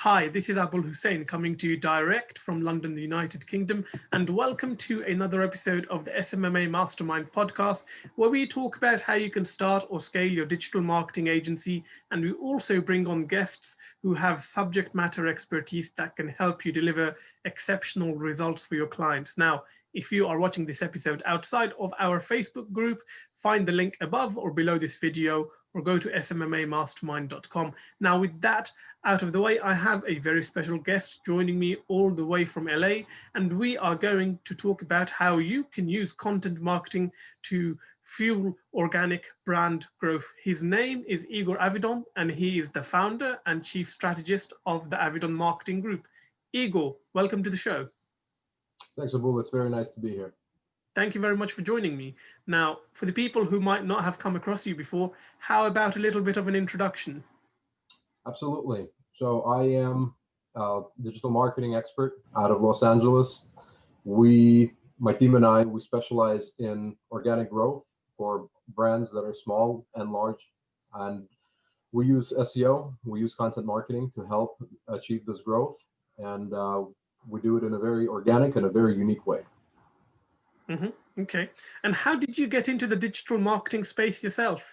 Hi, this is Abul Hussain coming to you direct from London, the United Kingdom, and welcome to another episode of the SMMA Mastermind podcast, where we talk about how you can start or scale your digital marketing agency, and we also bring on guests who have subject matter expertise that can help you deliver exceptional results for your clients. Now, if you are watching this episode outside of our Facebook group, find the link above or below this video, or go to smmamastermind.com. Now, with that out of the way, I have a very special guest joining me all the way from LA, and we are going to talk about how you can use content marketing to fuel organic brand growth. His name is Igor Avidon, and he is the founder and chief strategist of the Avidon Marketing Group. Igor, welcome to the show. Thanks, Abul. It's very nice to be here. Thank you very much for joining me. Now, for the people who might not have come across you before, how about a little bit of an introduction? Absolutely. So I am a digital marketing expert out of Los Angeles. My team and I, we specialize in organic growth for brands that are small and large. And we use SEO, we use content marketing to help achieve this growth. And we do it in a very organic and a very unique way. Okay. And how did you get into the digital marketing space yourself?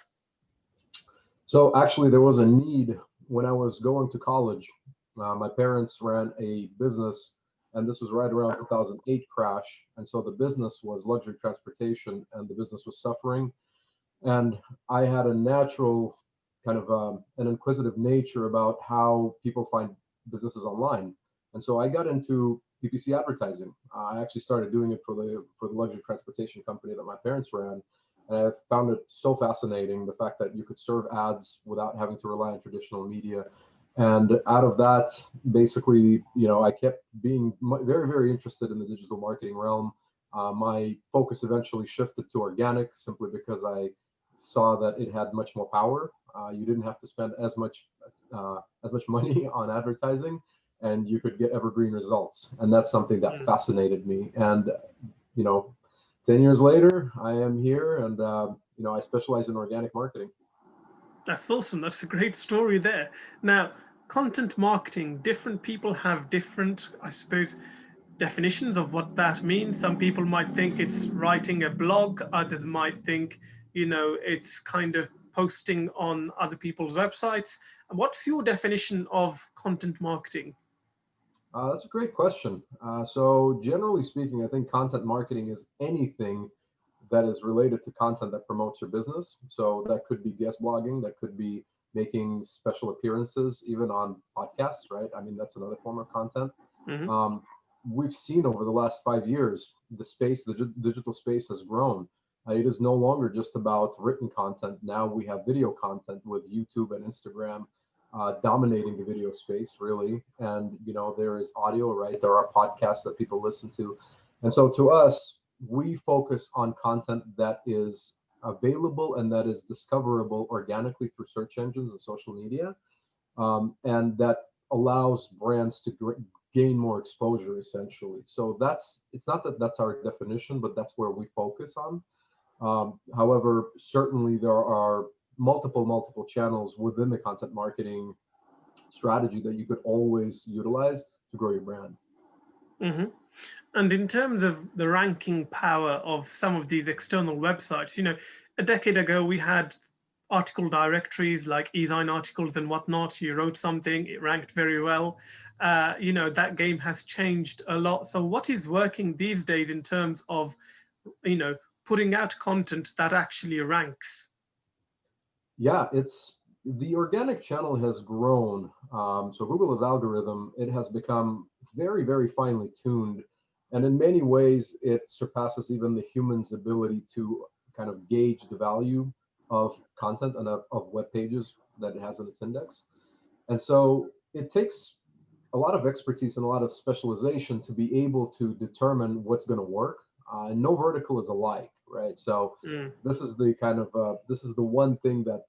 So actually, there was a need when I was going to college. My parents ran a business, and this was right around 2008 crash. And so the business was luxury transportation, and the business was suffering. And I had a natural kind of an inquisitive nature about how people find businesses online. And so I got into PPC advertising. I actually started doing it for the luxury transportation company that my parents ran. And I found it so fascinating, the fact that you could serve ads without having to rely on traditional media. And out of that, basically, I kept being very, very interested in the digital marketing realm. My focus eventually shifted to organic simply because I saw that it had much more power. You didn't have to spend as much money on advertising, and you could get evergreen results. And that's something that fascinated me. And, 10 years later, I am here, and, I specialize in organic marketing. That's awesome. That's a great story there. Now, content marketing, different people have different, I suppose, definitions of what that means. Some people might think it's writing a blog. Others might think, it's kind of posting on other people's websites. What's your definition of content marketing? That's a great question. So generally speaking, I think content marketing is anything that is related to content that promotes your business. So that could be guest blogging, that could be making special appearances, even on podcasts, right? I mean, that's another form of content. We've seen over the last 5 years, the digital space has grown. It is no longer just about written content. Now we have video content with YouTube and Instagram dominating the video space, really. And, there is audio, right? There are podcasts that people listen to. And so to us, we focus on content that is available and that is discoverable organically through search engines and social media. And that allows brands to gain more exposure, essentially. So it's not that that's our definition, but that's where we focus on. However, certainly there are multiple channels within the content marketing strategy that you could always utilize to grow your brand. And in terms of the ranking power of some of these external websites, a decade ago we had article directories like eZine articles and whatnot. You wrote something, it ranked very well. That game has changed a lot. So what is working these days in terms of, putting out content that actually ranks? Yeah, the organic channel has grown. So Google's algorithm, it has become very, very finely tuned. And in many ways, it surpasses even the human's ability to kind of gauge the value of content and of web pages that it has in its index. And so it takes a lot of expertise and a lot of specialization to be able to determine what's going to work. And no vertical is alike, right? So this is the one thing that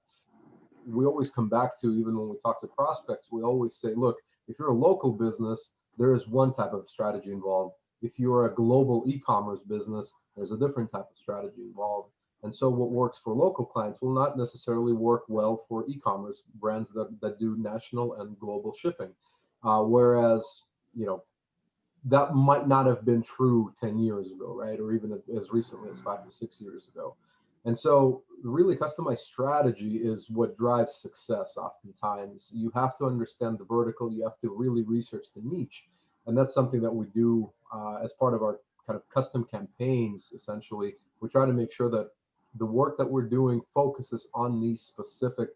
we always come back to, even when we talk to prospects. We always say, look, if you're a local business, there is one type of strategy involved. If you're a global e-commerce business, there's a different type of strategy involved. And so what works for local clients will not necessarily work well for e-commerce brands that do national and global shipping. Whereas, that might not have been true 10 years ago, right? Or even as recently as 5 to 6 years ago. And so really customized strategy is what drives success. Oftentimes you have to understand the vertical, you have to really research the niche. And that's something that we do as part of our kind of custom campaigns. Essentially, we try to make sure that the work that we're doing focuses on these specific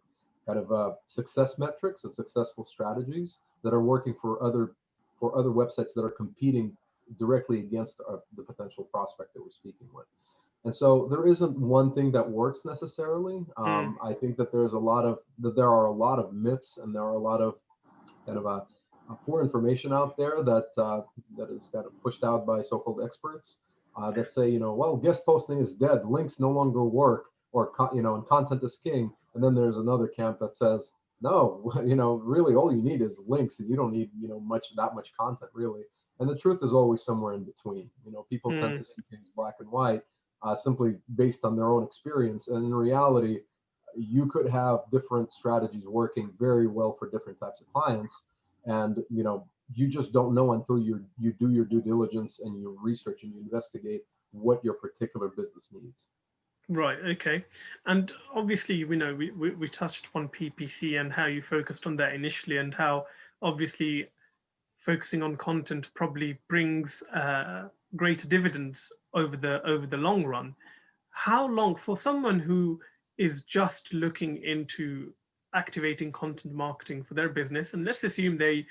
kind of success metrics and successful strategies that are working for other websites that are competing directly against the potential prospect that we're speaking with. And so there isn't one thing that works necessarily. I think that there are a lot of myths, and there are a lot of kind of poor information out there that is kind of pushed out by so-called experts that say, well, guest posting is dead, links no longer work, or and content is king. And then there's another camp that says, no, really all you need is links, and you don't need that much content really. And the truth is always somewhere in between. People tend to see things black and white simply based on their own experience, and in reality you could have different strategies working very well for different types of clients, and you just don't know until you do your due diligence and you research and you investigate what your particular business needs. Right. Okay. And obviously, we touched on PPC and how you focused on that initially, and how obviously focusing on content probably brings greater dividends over the long run. How long, for someone who is just looking into activating content marketing for their business, and let's assume they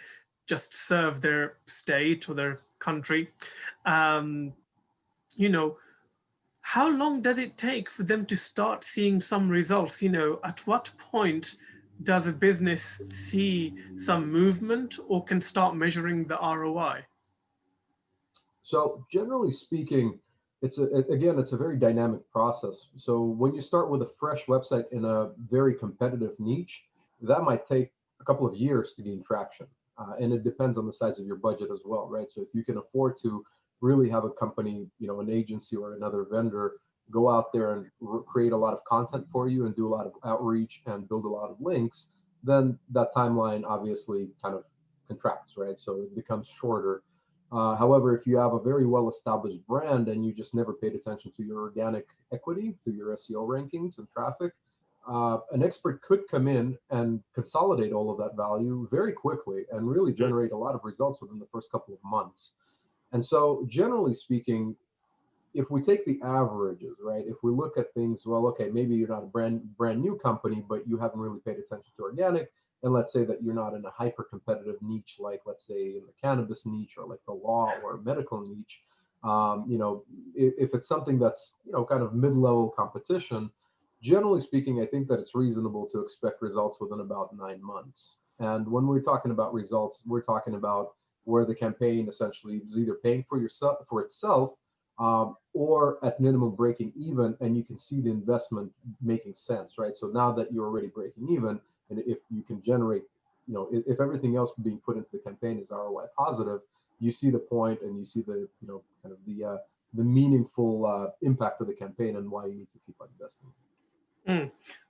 just serve their state or their country, how long does it take for them to start seeing some results? At what point does a business see some movement or can start measuring the ROI? So generally speaking, it's a very dynamic process. So when you start with a fresh website in a very competitive niche, that might take a couple of years to gain traction. And it depends on the size of your budget as well, right? So if you can afford to really have a company, an agency or another vendor go out there and create a lot of content for you and do a lot of outreach and build a lot of links, then that timeline obviously kind of contracts, right? So it becomes shorter. However, if you have a very well-established brand and you just never paid attention to your organic equity, to your SEO rankings and traffic, an expert could come in and consolidate all of that value very quickly and really generate a lot of results within the first couple of months. And so generally speaking, if we take the averages, right, if we look at things, well, okay, maybe you're not a brand new company, but you haven't really paid attention to organic. And let's say that you're not in a hyper competitive niche, like let's say in the cannabis niche or like the law or medical niche. If it's something that's, kind of mid-level competition, generally speaking, I think that it's reasonable to expect results within about 9 months. And when we're talking about results, we're talking about where the campaign essentially is either paying for itself, or at minimum breaking even, and you can see the investment making sense, right? So now that you're already breaking even, and if you can generate, if everything else being put into the campaign is ROI positive, you see the point and you see the, kind of the meaningful impact of the campaign and why you need to keep on investing.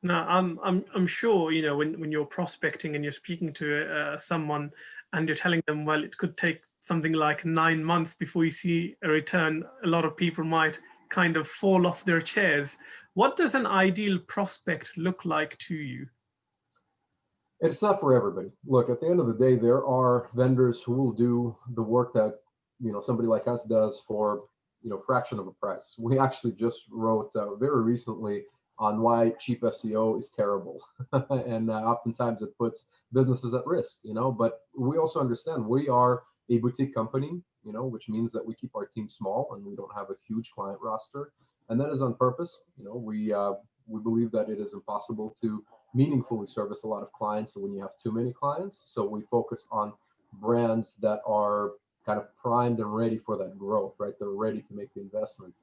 Now, I'm sure, when you're prospecting and you're speaking to someone and you're telling them, well, it could take something like 9 months before you see a return, a lot of people might kind of fall off their chairs. What does an ideal prospect look like to you? It's not for everybody. Look, at the end of the day, there are vendors who will do the work that, somebody like us does for, fraction of a price. We actually just wrote very recently on why cheap SEO is terrible. And oftentimes it puts businesses at risk, but we also understand we are a boutique company, which means that we keep our team small and we don't have a huge client roster. And that is on purpose. We believe that it is impossible to meaningfully service a lot of clients when you have too many clients. So we focus on brands that are kind of primed and ready for that growth, right? They're ready to make the investment.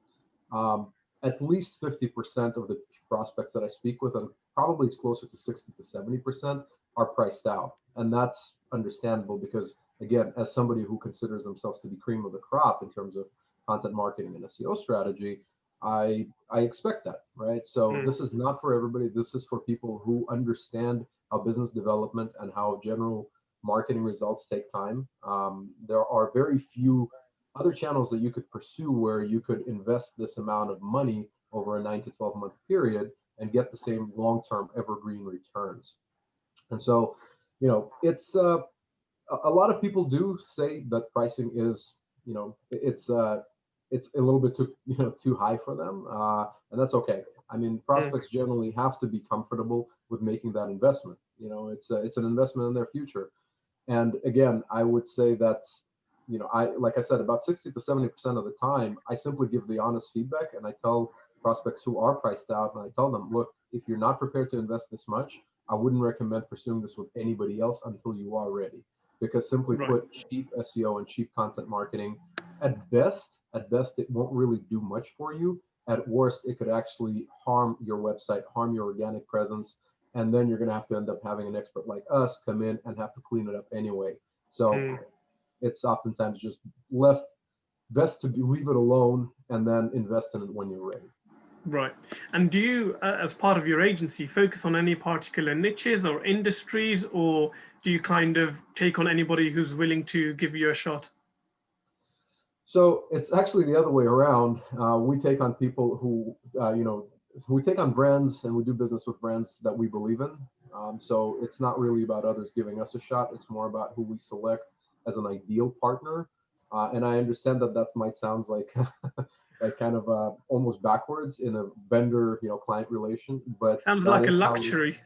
At least 50% of the prospects that I speak with, and probably it's closer to 60 to 70%, are priced out. And that's understandable because, again, as somebody who considers themselves to be cream of the crop in terms of content marketing and SEO strategy, I expect that, right? So this is not for everybody. This is for people who understand how business development and how general marketing results take time. There are very few other channels that you could pursue where you could invest this amount of money over a 9 to 12 month period and get the same long-term evergreen returns. And so, it's a lot of people do say that pricing is, it's a little bit too high for them, and that's okay. I mean, prospects generally have to be comfortable with making that investment. It's an investment in their future. And again, I would say that, like I said, about 60 to 70% of the time, I simply give the honest feedback, and I tell prospects who are priced out, and I tell them, look, if you're not prepared to invest this much, I wouldn't recommend pursuing this with anybody else until you are ready. Because simply put, cheap SEO and cheap content marketing, at best, it won't really do much for you. At worst, it could actually harm your website, harm your organic presence, and then you're going to have to end up having an expert like us come in and have to clean it up anyway. So it's oftentimes just best to leave it alone and then invest in it when you're ready. Right. And do you, as part of your agency, focus on any particular niches or industries, or do you kind of take on anybody who's willing to give you a shot? So it's actually the other way around. We take on people who, we take on brands, and we do business with brands that we believe in. So it's not really about others giving us a shot. It's more about who we select as an ideal partner. And I understand that might sound like like kind of almost backwards in a vendor, client relation, but sounds like a luxury.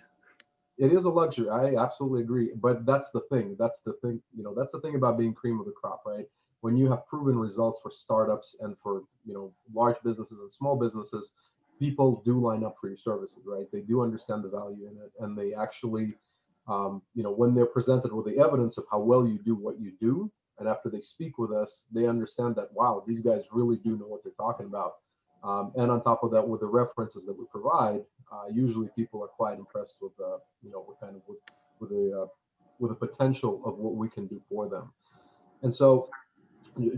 It is a luxury. I absolutely agree. But that's the thing. That's the thing about being cream of the crop, right? When you have proven results for startups and for, large businesses and small businesses, people do line up for your services, right? They do understand the value in it, and they actually, when they're presented with the evidence of how well you do what you do, and after they speak with us, they understand that, wow, these guys really do know what they're talking about. And on top of that, with the references that we provide, usually people are quite impressed with, with the potential of what we can do for them. And so,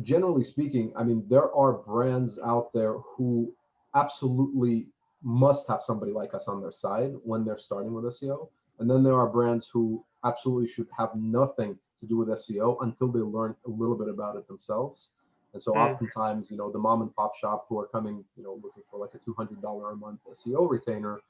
generally speaking, I mean, there are brands out there who absolutely must have somebody like us on their side when they're starting with SEO. And then there are brands who absolutely should have nothing to do with SEO until they learn a little bit about it themselves. And so oftentimes, the mom and pop shop who are coming, looking for like a $200 a month SEO retainer,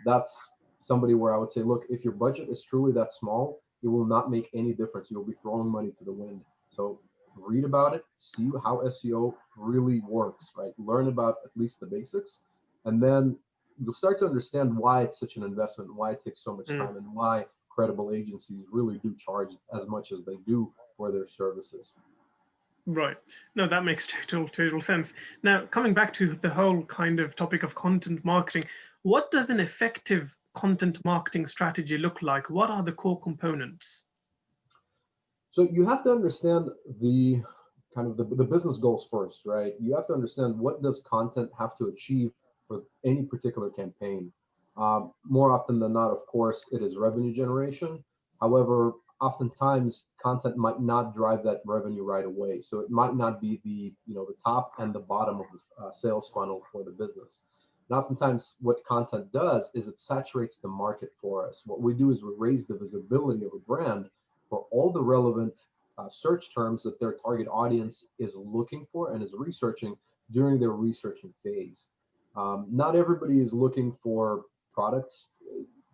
that's somebody where I would say, look, if your budget is truly that small, it will not make any difference. You'll be throwing money to the wind. So read about it, see how SEO really works, right? Learn about at least the basics, and then you'll start to understand why it's such an investment, why it takes so much time, and why credible agencies really do charge as much as they do for their services. Right. No, that makes total sense. Now, coming back to the whole kind of topic of content marketing, what does an effective content marketing strategy look like? What are the core components? So you have to understand the kind of the business goals first, right? You have to understand, what does content have to achieve for any particular campaign. More often than not, of course, it is revenue generation. However, oftentimes content might not drive that revenue right away. So it might not be the top and the bottom of the sales funnel for the business. And oftentimes what content does is it saturates the market for us. What we do is we raise the visibility of a brand for all the relevant search terms that their target audience is looking for and is researching during their researching phase. Not everybody is looking for products.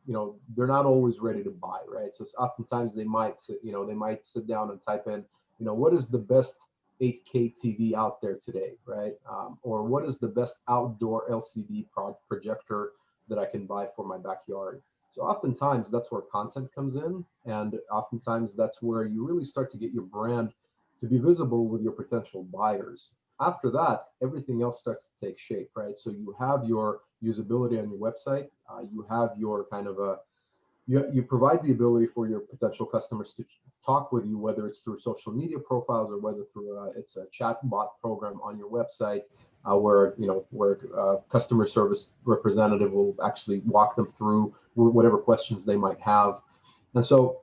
They're not always ready to buy, right? So oftentimes they might sit down and type in, what is the best 8K TV out there today, right? Or what is the best outdoor LCD projector that I can buy for my backyard? So oftentimes that's where content comes in, and oftentimes that's where you really start to get your brand to be visible with your potential buyers. After that, everything else starts to take shape, right? So you have your usability on your website, you have your kind of you provide the ability for your potential customers to talk with you, whether it's through social media profiles or whether through it's a chat bot program on your website, where customer service representative will actually walk them through whatever questions they might have. And so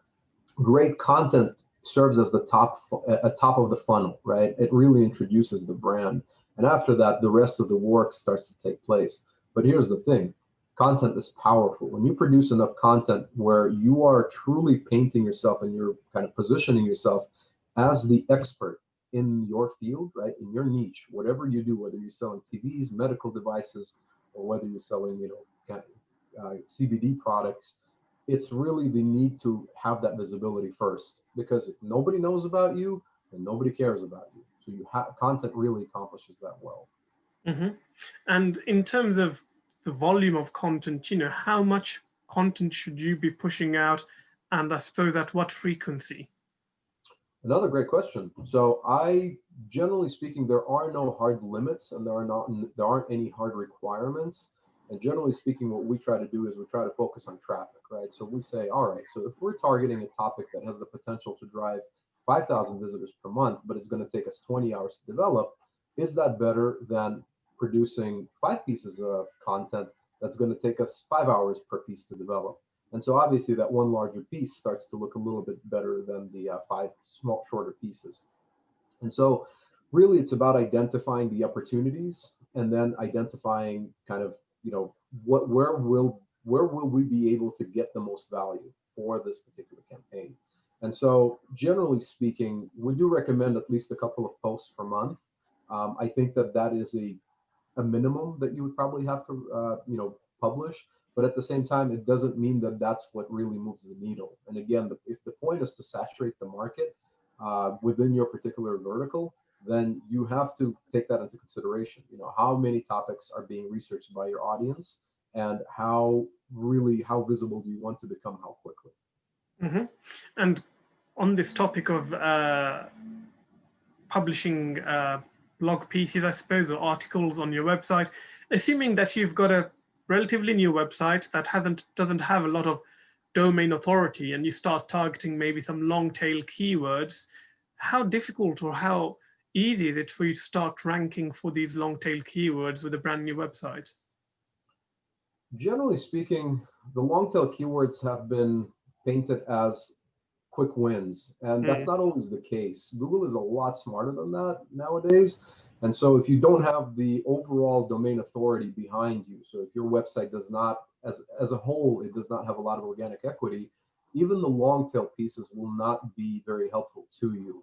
great content serves as the top of the funnel, right? It really introduces the brand. And after that, the rest of the work starts to take place. But here's the thing. content is powerful. When you produce enough content where you are truly painting yourself and you're kind of positioning yourself as the expert in your field, right, in your niche, whatever you do, whether you're selling TVs, medical devices, or whether you're selling, CBD products, it's really the need to have that visibility first. Because if nobody knows about you, then nobody cares about you. So content really accomplishes that well. Mm-hmm. And in terms of the volume of content, how much content should you be pushing out, and I suppose at what frequency? Another great question. So generally speaking, there are no hard limits, and there aren't any hard requirements. And generally speaking, what we try to do is we try to focus on traffic, right? So we say, all right, so if we're targeting a topic that has the potential to drive 5,000 visitors per month, but it's going to take us 20 hours to develop, is that better than producing 5 pieces of content that's going to take us 5 hours per piece to develop? And so obviously that one larger piece starts to look a little bit better than the 5 small, shorter pieces. And so really it's about identifying the opportunities and then identifying kind of, where will we be able to get the most value for this particular campaign? And so generally speaking, we do recommend at least a couple of posts per month. I think that is a minimum that you would probably have to, publish. But at the same time, it doesn't mean that that's what really moves the needle. And again, if the point is to saturate the market within your particular vertical, then you have to take that into consideration. How many topics are being researched by your audience, and how visible do you want to become, how quickly? Mm-hmm. And on this topic of publishing blog pieces, I suppose, or articles on your website, assuming that you've got a relatively new website that doesn't have a lot of domain authority, and you start targeting maybe some long tail keywords, how difficult or how easy is it for you to start ranking for these long tail keywords with a brand new website? Generally speaking, the long tail keywords have been painted as quick wins, and that's not always the case. Google is a lot smarter than that nowadays. And so if you don't have the overall domain authority behind you, so if your website does not, as a whole, it does not have a lot of organic equity, even the long tail pieces will not be very helpful to you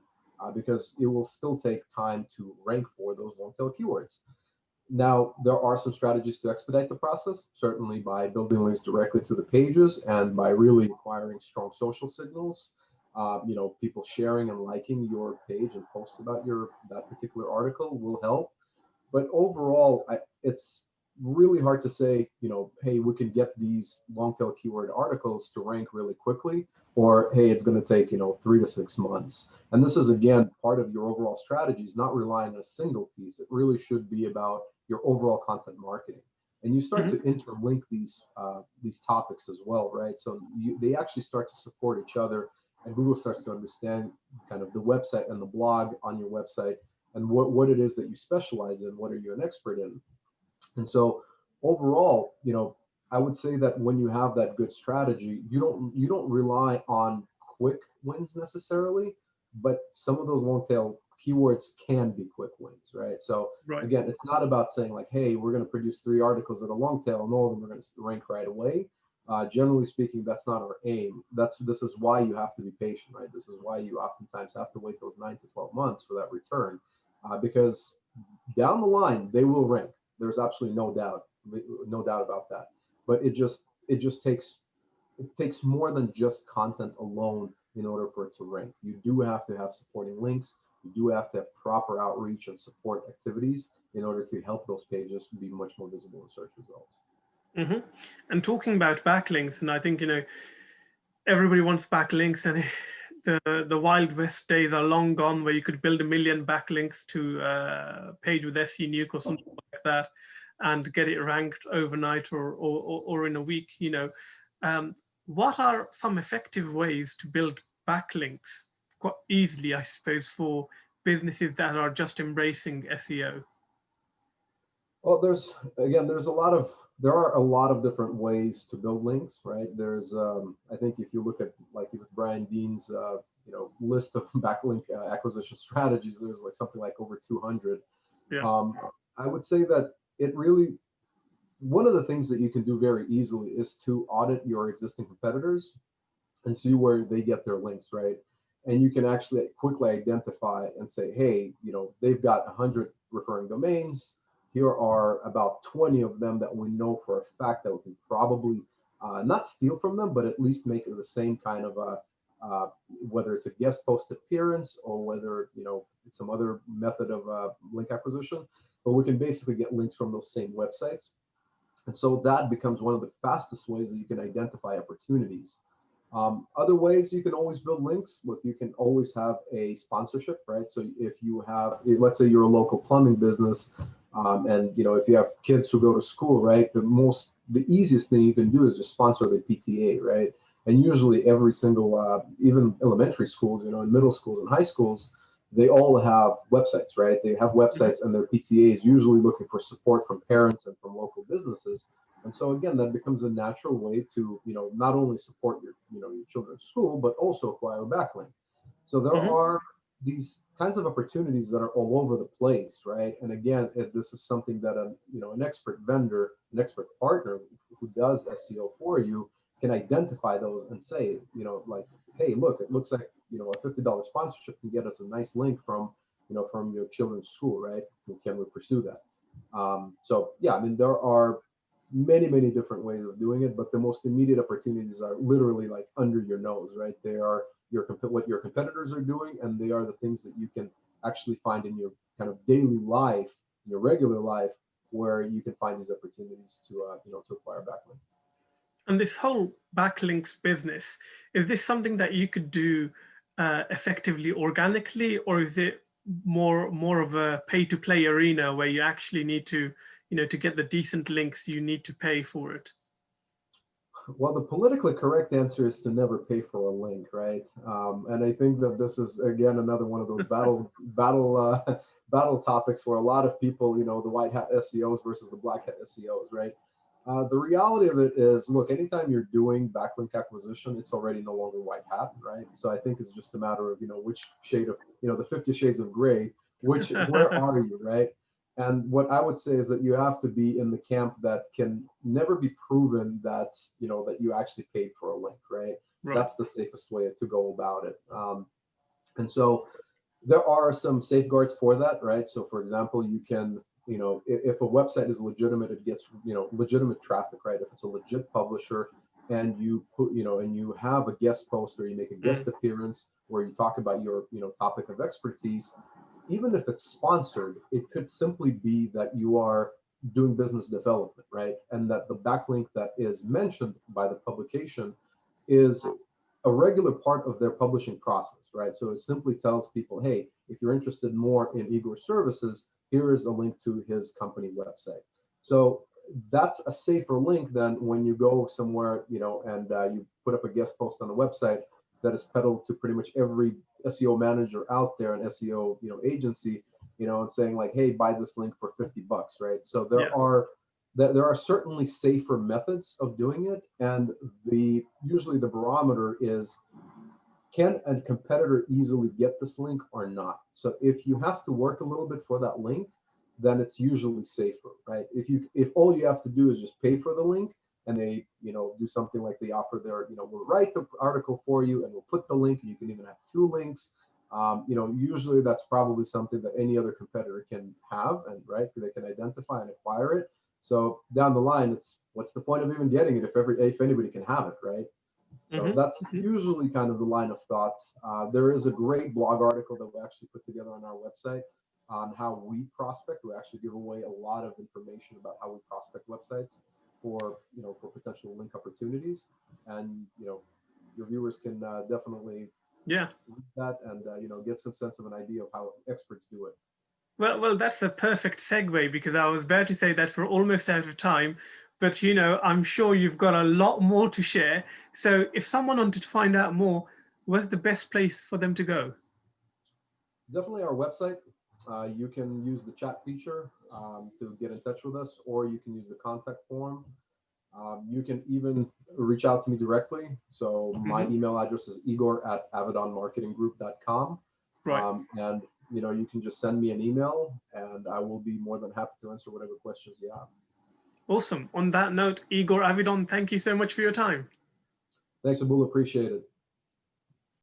because it will still take time to rank for those long tail keywords. Now, there are some strategies to expedite the process, certainly by building links directly to the pages and by really acquiring strong social signals. People sharing and liking your page and posts about that particular article will help. But overall, it's really hard to say, hey, we can get these long tail keyword articles to rank really quickly, or hey, it's going to take 3 to 6 months. And this is again part of your overall strategy, is not relying on a single piece. It really should be about your overall content marketing. And you start to interlink these topics as well, right? So they actually start to support each other, and Google starts to understand kind of the website and the blog on your website and what it is that you specialize in, what are you an expert in. And so overall, I would say that when you have that good strategy, you don't rely on quick wins necessarily, but some of those long tail keywords can be quick wins, right? So again, it's not about saying like, hey, we're going to produce 3 articles that are long tail and all of them are going to rank right away. Generally speaking, that's not our aim. This is why you have to be patient, right? This is why you oftentimes have to wait those 9 to 12 months for that return, because down the line they will rank. There's absolutely no doubt about that. But it takes more than just content alone in order for it to rank. You do have to have supporting links. You do have to have proper outreach and support activities in order to help those pages be much more visible in search results. And talking about backlinks, and I think everybody wants backlinks, and the Wild West days are long gone where you could build 1 million backlinks to a page with SE Nuke or something like that and get it ranked overnight or in a week. What are some effective ways to build backlinks quite easily, I suppose, for businesses that are just embracing SEO? Well, there are a lot of different ways to build links, right? There's, I think if you look at Brian Dean's, list of backlink acquisition strategies, there's something like over 200. Yeah. I would say that it really, one of the things that you can do very easily is to audit your existing competitors and see where they get their links, right? And you can actually quickly identify and say, hey, they've got 100 referring domains. Here are about 20 of them that we know for a fact that we can probably not steal from them, but at least make it the same kind of whether it's a guest post appearance or whether it's some other method of link acquisition. But we can basically get links from those same websites, and so that becomes one of the fastest ways that you can identify opportunities. Other ways you can always build links. Look, you can always have a sponsorship, right? So if you have, let's say you're a local plumbing business, and if you have kids who go to school, right? The easiest thing you can do is just sponsor the PTA, right? And usually every single, even elementary schools, in middle schools and high schools, they all have websites, right? They have websites, and their PTA is usually looking for support from parents and from local businesses. And so again, that becomes a natural way to, not only support your children's school, but also acquire a backlink. So there are these kinds of opportunities that are all over the place, right? And again, if this is something that an expert vendor, an expert partner who does SEO for you can identify those and say, like, hey, look, it looks like a $50 sponsorship can get us a nice link from your children's school, right? Can we pursue that? So yeah, I mean, there are many different ways of doing it, but the most immediate opportunities are literally like under your nose, right? They are what your competitors are doing, and they are the things that you can actually find in your kind of daily life, in your regular life, where you can find these opportunities to to acquire backlink. And this whole backlinks business, is this something that you could do effectively organically, or is it more of a pay-to-play arena where you actually need to, to get the decent links, you need to pay for it? Well, the politically correct answer is to never pay for a link, right? And I think that this is again another one of those battle topics where a lot of people, the white hat SEOs versus the black hat SEOs, right? The reality of it is, look, anytime you're doing backlink acquisition, it's already no longer white hat, right? So I think it's just a matter of, which shade of, the 50 shades of gray, where are you, right? And what I would say is that you have to be in the camp that can never be proven that, that you actually paid for a link, right? That's the safest way to go about it. And so there are some safeguards for that, right? So for example, you can, if a website is legitimate, it gets, legitimate traffic, right? If it's a legit publisher and you put, and you have a guest post or you make a guest appearance where you talk about your, topic of expertise, even if it's sponsored, it could simply be that you are doing business development, right? And that the backlink that is mentioned by the publication is a regular part of their publishing process, right? So it simply tells people, hey, if you're interested more in Igor's services, here is a link to his company website. So that's a safer link than when you go somewhere, and you put up a guest post on a website that is peddled to pretty much every SEO manager out there, an SEO agency, and saying like, hey, buy this link for $50, right? So there are certainly safer methods of doing it, and usually the barometer is, can a competitor easily get this link or not? So if you have to work a little bit for that link, then it's usually safer, right? If all you have to do is just pay for the link, and they do something like they offer their, we'll write the article for you and we'll put the link, and you can even have 2 links. Usually that's probably something that any other competitor can have, and right, they can identify and acquire it. So down the line, it's what's the point of even getting it if anybody can have it, right? So that's usually kind of the line of thoughts. There is a great blog article that we actually put together on our website on how we prospect. We actually give away a lot of information about how we prospect websites for potential link opportunities, and your viewers can definitely read that and get some sense of an idea of how experts do it. Well, that's a perfect segue, because I was about to say that we're almost out of time, but I'm sure you've got a lot more to share. So if someone wanted to find out more, where's the best place for them to go? Definitely our website. You can use the chat feature to get in touch with us, or you can use the contact form. You can even reach out to me directly. So my email address is igor@avidonmarketinggroup.com. And you can just send me an email, and I will be more than happy to answer whatever questions you have. Awesome. On that note, Igor Avidon, thank you so much for your time. Thanks, Abul. Appreciate it.